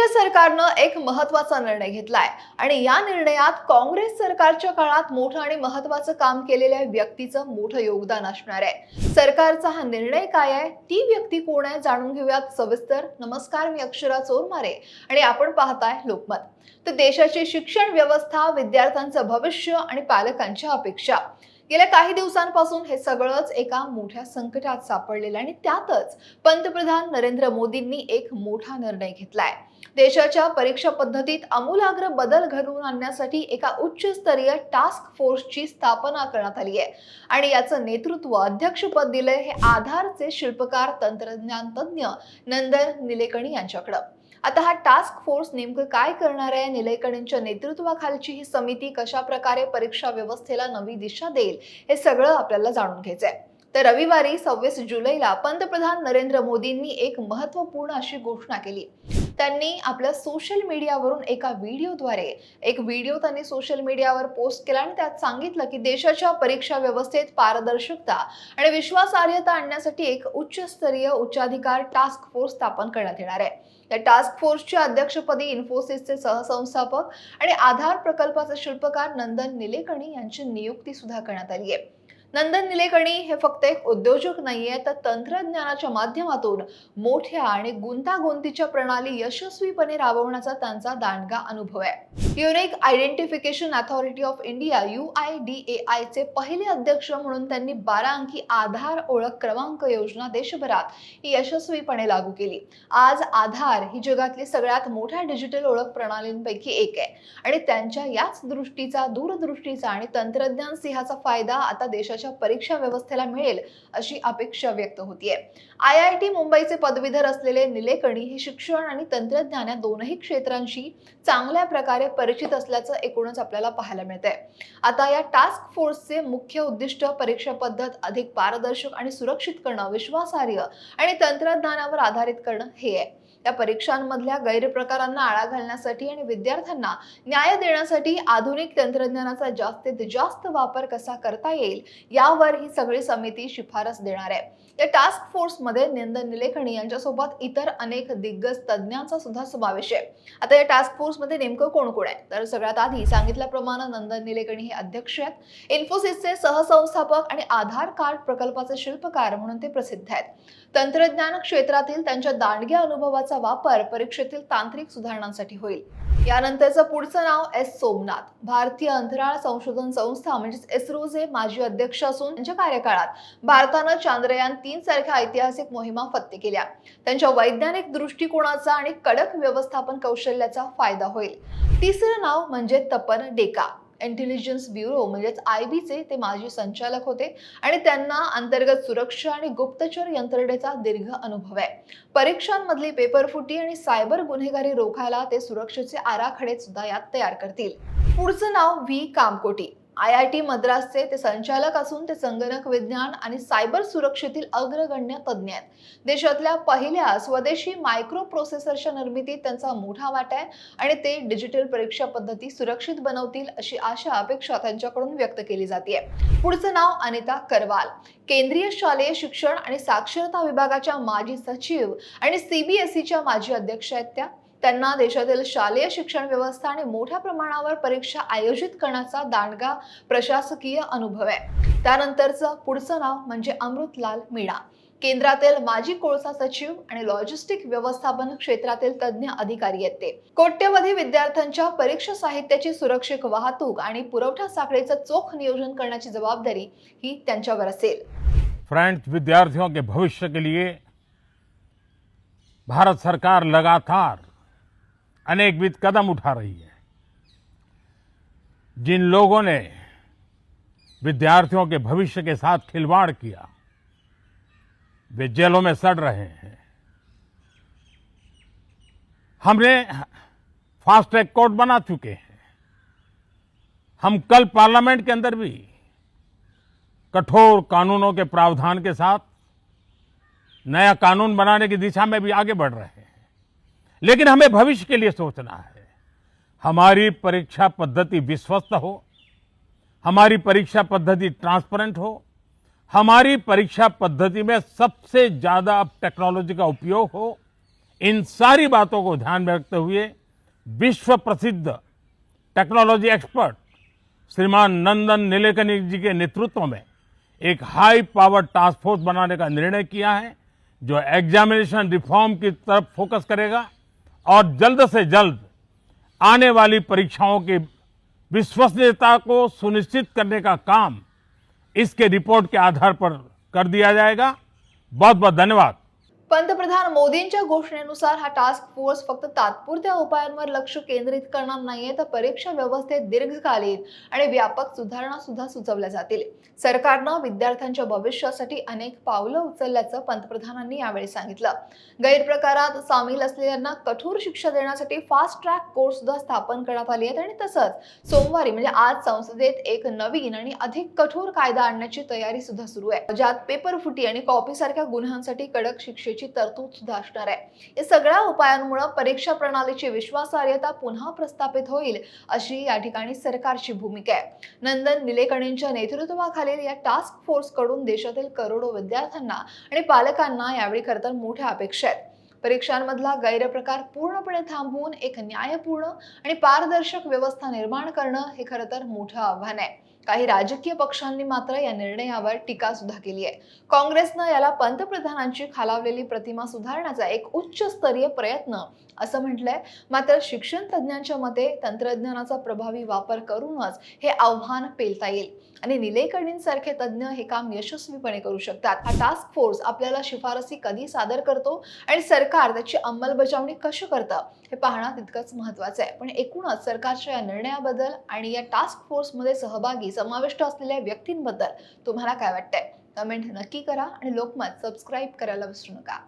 केंद्र सरकारनं एक महत्त्वाचा निर्णय घेतलाय आणि या निर्णयात काँग्रेस सरकारच्या काळात मोठं आणि महत्त्वाचं काम केलेल्या व्यक्तीचं मोठं योगदान असणार आहे। सरकारचा हा निर्णय काय आहे, ती व्यक्ती कोण आहे, जाणून घेऊयात सविस्तर। नमस्कार, मी अक्षरा चोरमारे आणि आपण पाहताय लोकमत। तर देशाची शिक्षण व्यवस्था, विद्यार्थ्यांचं भविष्य आणि पालकांच्या अपेक्षा, गेल्या काही दिवसांपासून हे सगळंच एका मोठ्या संकटात सापडलेलं आणि त्यातच पंतप्रधान नरेंद्र मोदींनी एक मोठा निर्णय घेतलाय। देशाच्या परीक्षा पद्धतीत आमूलाग्र बदल घडवून आणण्यासाठी एका उच्चस्तरीय टास्क फोर्सची स्थापना करण्यात आली आहे आणि याचं नेतृत्व अध्यक्षपद दिलंय हे आधारचे शिल्पकार, तंत्रज्ञान तज्ञ नंदन निलेकणी यांच्याकडे। आता हा टास्क फोर्स नेमकं काय करणार आहे, निलेकणींच्या नेतृत्वाखालची ही समिती कशा प्रकारे परीक्षा व्यवस्थेला नवी दिशा देईल, हे सगळं आपल्याला जाणून घ्यायचंय। तर रविवारी 26 जुलैला पंतप्रधान नरेंद्र मोदींनी एक महत्त्वपूर्ण अशी घोषणा केली। त्यांनी आपल्या सोशल मीडियावरून एका व्हिडिओद्वारे एक व्हिडिओ त्यांनी सोशल मीडियावर पोस्ट केला आणि त्यात सांगितलं की देशाच्या परीक्षा व्यवस्थेत पारदर्शकता आणि विश्वासार्हता आणण्यासाठी एक उच्चस्तरीय उच्चाधिकार टास्क फोर्स स्थापन करण्यात येणार आहे। या टास्क फोर्सच्या अध्यक्षपदी इन्फोसिसचे सहसंस्थापक आणि आधार प्रकल्पाचे शिल्पकार नंदन निलेकणी यांची नियुक्ती सुद्धा करण्यात आली आहे। नंदन निलेकणी हे फक्त एक उद्योजक नाहीये, तर तंत्रज्ञानाच्या माध्यमातून मोठ्या आणि गुंतागुंतीच्या प्रणाली यशस्वीपणे राबवण्याचा त्यांचा दांडगा अनुभव आहे। Unique identification authority of India UIDAI चे पहिले अध्यक्ष म्हणून त्यांनी 12 अंकी आधार ओळख क्रमांक योजना देशभरात यशस्वीपणे लागू केली। आज आधार ही जगातली सगळ्यात मोठ्या डिजिटल ओळख प्रणालींपैकी एक आहे आणि त्यांच्या याच दृष्टीचा, दूरदृष्टीचा आणि तंत्रज्ञान सिंहाचा फायदा आता देशाच्या परीक्षा व्यवस्थेला मिळेल अशी अपेक्षा व्यक्त होतीये। IIT मुंबईचे पदवीधर असलेले निलेकणी हे शिक्षण आणि तंत्रज्ञान या दोनही क्षेत्रांशी चांगल्या प्रकारे परिचित असल्याचं एकूणच आपल्याला पाहायला मिळतंय। आता या टास्क फोर्सचे मुख्य उद्दिष्ट परीक्षा पद्धत अधिक पारदर्शक आणि सुरक्षित करणं, विश्वासार्ह आणि तंत्रज्ञानावर आधारित करणं हे आहे। त्या परीक्षांमधल्या गैरप्रकारांना आळा घालण्यासाठी आणि विद्यार्थ्यांना न्याय देण्यासाठी आधुनिक तंत्रज्ञानाचा जास्तीत जास्त वापर कसा करता येईल यावर ही सगळी समिती शिफारस देणार आहे। या टास्क फोर्समध्ये नंदन निलेकणी यांच्यासोबत इतर अनेक दिग्गज तज्ञांचा सुद्धा समावेश आहे। आता या टास्क फोर्समध्ये नेमकं कोण कोण आहे, तर सगळ्यात आधी सांगितल्याप्रमाणे नंदन निलेकणी हे अध्यक्ष आहेत। इन्फोसिसचे सहसंस्थापक आणि आधार कार्ड प्रकल्पाचे शिल्पकार म्हणून ते प्रसिद्ध आहेत। तंत्रज्ञान क्षेत्रातील त्यांच्या दांडग्या अनुभवाचा वापर परीक्षेतील तांत्रिक सुधारणांसाठी होईल। यानंतरचं पुढचं नाव S सोमनाथ, भारतीय अंतराळ संशोधन संस्था म्हणजे इस्रोचे माजी अध्यक्ष असून त्यांच्या कार्यकाळात भारतानं चांद्रयान 3 सारख्या ऐतिहासिक मोहिमा फत्ते केल्या। त्यांच्या वैज्ञानिक दृष्टिकोनाचा आणि कडक व्यवस्थापन कौशल्याचा फायदा होईल। तिसरं नाव म्हणजे तपन डेका, इंटेलिजन्स ब्युरो म्हणजेच IB चे ते माजी संचालक होते आणि त्यांना अंतर्गत सुरक्षा आणि गुप्तचर यंत्रणेचा दीर्घ अनुभव आहे। परीक्षांमधली पेपरफुटी आणि सायबर गुन्हेगारी रोखायला ते सुरक्षेचे आराखडे सुद्धा यात तयार करतील। पुढचं नाव V कामकोटी, IIT मद्रासचे ते संचालक असून ते संगणक विज्ञान आणि सायबर सुरक्षेतील अग्रगण्य तज्ञ आहेत। देशातल्या पहिल्या स्वदेशी मायक्रो प्रोसेसरच्या निर्मितीत त्यांचा मोठा वाटा आहे आणि ते डिजिटल परीक्षा पद्धती सुरक्षित बनवतील अशी आशा, अपेक्षा त्यांच्याकडून व्यक्त केली जाते। पुढचं नाव अनिता करवाल, केंद्रीय शालेय शिक्षण आणि साक्षरता विभागाच्या माजी सचिव आणि CBSEच्या माजी अध्यक्ष आहेत। त्यांना देशातील शालेय शिक्षण व्यवस्था आणि मोठ्या प्रमाणावर परीक्षा आयोजित करण्याचा दांडगा प्रशासकीय अनुभव आहे। त्यानंतरचं पुढचं नाव म्हणजे अमृतलाल मीणा, केंद्रातील माजी कोळसा सचिव आणि लॉजिस्टिक व्यवस्थापन क्षेत्रातील तज्ञ अधिकारी आहेत। ते कोट्यवधी विद्यार्थ्यांच्या परीक्षा साहित्याची सुरक्षित वाहतूक आणि पुरवठा साखळीचं चोख नियोजन करण्याची जबाबदारी ही त्यांच्यावर असेल। फ्रेंड्स, विद्यार्थियों के भविष्य के लिए भारत सरकार लगातार अनेकविध कदम उठा रही है। जिन लोगों ने विद्यार्थियों के भविष्य के साथ खिलवाड़ किया वे जेलों में सड़ रहे हैं। हमने फास्ट ट्रैक कोर्ट बना चुके हैं। हम कल पार्लियामेंट के अंदर भी कठोर कानूनों के प्रावधान के साथ नया कानून बनाने की दिशा में भी आगे बढ़ रहे हैं। लेकिन हमें भविष्य के लिए सोचना है। हमारी परीक्षा पद्धति विश्वस्त हो, हमारी परीक्षा पद्धति ट्रांसपेरेंट हो, हमारी परीक्षा पद्धति में सबसे ज्यादा टेक्नोलॉजी का उपयोग हो, इन सारी बातों को ध्यान में रखते हुए विश्व प्रसिद्ध टेक्नोलॉजी एक्सपर्ट श्रीमान नंदन नीलेकनी जी के नेतृत्व में एक हाई पावर टास्क फोर्स बनाने का निर्णय किया है, जो एग्जामिनेशन रिफॉर्म की तरफ फोकस करेगा और जल्द से जल्द आने वाली परीक्षाओं की विश्वसनीयता को सुनिश्चित करने का काम इसके रिपोर्ट के आधार पर कर दिया जाएगा। बहुत बहुत धन्यवाद। पंतप्रधान मोदींच्या घोषणेनुसार हा टास्क फोर्स फक्त तात्पुरत्या उपायांवर लक्ष केंद्रित करणार नाहीये, तर परीक्षा व्यवस्थेत दीर्घकालीन आणि व्यापक सुधारणा सुद्धा सुचवल्या जातील। सरकारनं विद्यार्थ्यांच्या भविष्यासाठी अनेक पावलं उचलल्याचं पंतप्रधानांनी यावेळी सांगितलं। गैरप्रकारात सामील असलेल्यांना कठोर शिक्षा देण्यासाठी फास्ट ट्रॅक कोर्ट सुद्धा स्थापन करण्यात आली आहेत आणि तसंच सोमवारी म्हणजे आज संसदेत एक नवीन आणि अधिक कठोर कायदा आणण्याची तयारी सुद्धा सुरू आहे, ज्यात पेपरफुटी आणि कॉपी सारख्या गुन्ह्यांसाठी कडक शिक्षेची तरतूद सुद्धा असणार आहे। या सगळ्या उपायांमुळे परीक्षा प्रणालीची विश्वासार्हता पुन्हा प्रस्थापित होईल, अशी या ठिकाणी सरकारची भूमिका आहे। नंदन निलेकणींच्या नेतृत्वाखालील या टास्क फोर्स कडून देशातील करोडो विद्यार्थ्यांना आणि पालकांना यावेळी खरं तर मोठ्या अपेक्षा आहेत। परीक्षांमधला गैरप्रकार पूर्णपणे थांबवून एक न्यायपूर्ण आणि पारदर्शक व्यवस्था निर्माण करणं हे खरं तर मोठं आव्हान आहे। काही राजकीय पक्षांनी मात्र या निर्णयावर टीका सुद्धा केली आहे। काँग्रेसनं याला पंतप्रधानांची खालावलेली प्रतिमा सुधारण्याचा एक उच्च स्तरीय प्रयत्न असं म्हटलंय, मात्र शिक्षण तज्ज्ञांच्या मते तंत्रज्ञानाचा प्रभावी वापर करूनच हे आव्हान पेलता येईल आणि निलेकणींसारखे तज्ज्ञ हे काम यशस्वीपणे करू शकतात। हा टास्क फोर्स आपल्याला शिफारसी कधी सादर करतो आणि सरकार त्याची अंमलबजावणी कशी करतं हे पाहणं तितकंच महत्त्वाचं आहे। पण एकूणच सरकारच्या या निर्णयाबद्दल आणि या टास्क फोर्समध्ये सहभागी समाविष्ट असलेल्या व्यक्तींबद्दल तुम्हाला काय वाटतंय? कमेंट नक्की करा आणि लोकमत सबस्क्राईब करायला विसरू नका।